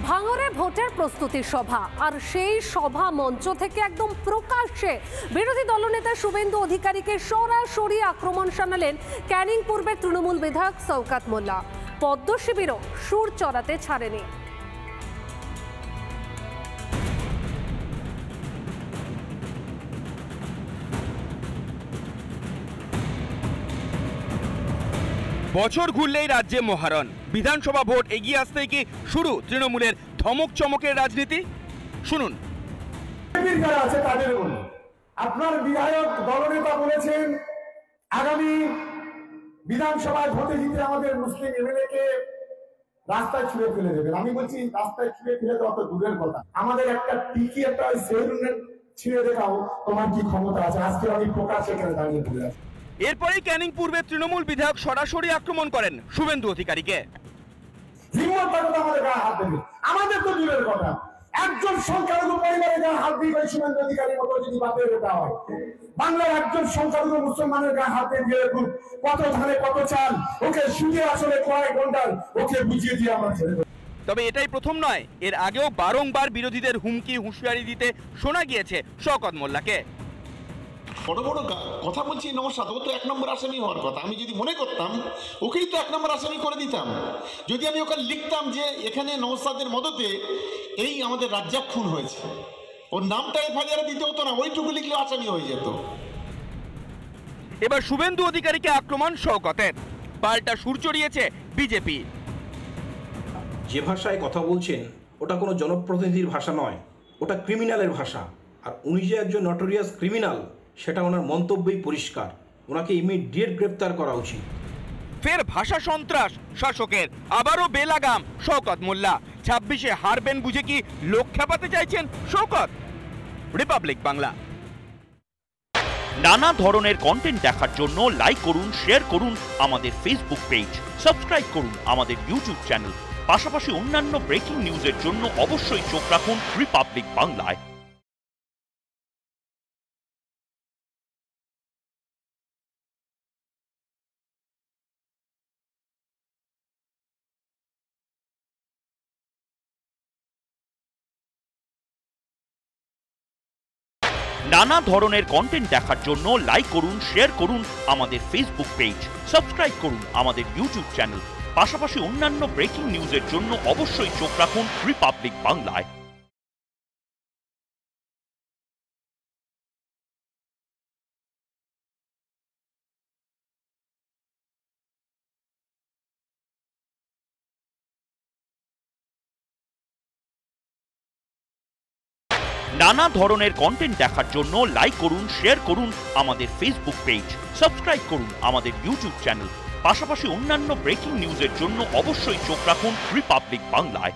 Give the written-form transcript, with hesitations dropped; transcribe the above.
ভাঙড়ে ভোটের প্রস্তুতি সভা, আর সেই সভা মঞ্চ থেকে একদম প্রকাশ্যে বিরোধী দলনেতা শুভেন্দু অধিকারীকে সরাসরি আক্রমণ শানালেন ক্যানিং পূর্বের তৃণমূল বিধায়ক শওকত মোল্লা। পদ্ম শিবিরও সুর চড়াতে ছাড়েনি। বছর ঘুরলেই রাজ্যে মহারণ। বিধানসভা ভোট এগিয়ে আসতেই কি শুরু তৃণমূলের ধমক চমকের রাজনীতি? শুনুন। আপনার বিধায়ক দলনেতা বলেছেন আগামী বিধানসভায় ভোটে জিতে আমাদের মুসলিম এমএলএ-কে রাস্তায় ছুঁড়ে ফেলে দেবেন। আমি বলছি রাস্তায় ছুঁড়ে ফেলে দেওয়া তো দূরের কথা, আমাদের একটা টিকি একটা সেলুনে ছিঁড়ে দেখাও তোমার কি ক্ষমতা আছে। আজকে আমি প্রকাশ্যে এখানে দাঁড়িয়ে বলে আছি। এরপরেই ক্যানিং পূর্বের তৃণমূল বিধায়ক সরাসরি আক্রমণ করেন শুভেন্দু অধিকারীকে। আমাদের তো দূরের কথা, একজন সংখ্যালঘু পরিবারের গায়ে হাত দিয়ে শুভেন্দু অধিকারীর মতো যদি বাপের বেটা হয়, বাংলার একজন সংখ্যালঘু মুসলমানের গায়ে হাত দিয়ে কত ধানে কত চাল, ওকে শুয়ে আসলে কয়েক ঘন্টার ওকে বুঝিয়ে দিয়ে আমরা ছেড়ে। তবে এটাই প্রথম নয়, এর আগেও বারংবার বিরোধীদের হুমকি হুঁশিয়ারি দিতে শোনা গিয়েছে শওকত মোল্লাকে। বড় বড় কথা বলছি নওশাদ, ও তো 1 নম্বর আসামি হওয়ার কথা। আমি যদি মনে করতাম ওকেই তো 1 নম্বর আসামি করে দিতাম। যদি আমি ওকে লিখতাম যে এখানে নওশাদের মদতে এই আমাদের রাজ্জাক খুন হয়েছে, ওর নামটা এফআইআর দিতে হতো না, ওইটুকু লিখলে আসামি হয়ে যেত। এবার শুভেন্দু অধিকারীকে আক্রমণ শওকতের, পাল্টা সুর চড়িয়েছে বিজেপি। যে ভাষায় কথা বলছেন ওটা কোনো জনপ্রতিনিধির ভাষা নয়, ওটা ক্রিমিনালের ভাষা। আর উনি যে একজন নটোরিয়াস ক্রিমিনাল সেটা ওনার মন্তব্যই পরিষ্কার। ওনাকে ইমিডিয়েট গ্রেপ্তার করা উচিত। ফের ভাষা সন্ত্রাস শাসকের, আবারও বেলাগাম শওকত মোল্লা। 26-এ হারবেন বুঝে কি লোক খেপাতে চাইছেন শওকত? রিপাবলিক বাংলা। নানা ধরনের কন্টেন্ট দেখার জন্য লাইক করুন, শেয়ার করুন আমাদের ফেসবুক পেজ, সাবস্ক্রাইব করুন আমাদের ইউটিউব চ্যানেল। পাশাপাশি অন্যান্য ব্রেকিং নিউজের জন্য অবশ্যই চোখ রাখুন রিপাবলিক বাংলায়। নানা ধরনের কন্টেন্ট দেখার জন্য লাইক করুন, শেয়ার করুন আমাদের ফেসবুক পেজ, সাবস্ক্রাইব করুন আমাদের ইউটিউব চ্যানেল। পাশাপাশি অন্যান্য ব্রেকিং নিউজের জন্য অবশ্যই চোখ রাখুন রিপাবলিক বাংলায়। নানা ধরনের কন্টেন্ট দেখার জন্য লাইক করুন, শেয়ার করুন আমাদের ফেসবুক পেজ, সাবস্ক্রাইব করুন আমাদের ইউটিউব চ্যানেল। পাশাপাশি অন্যান্য ব্রেকিং নিউজের জন্য অবশ্যই চোখ রাখুন রিপাবলিক বাংলায়।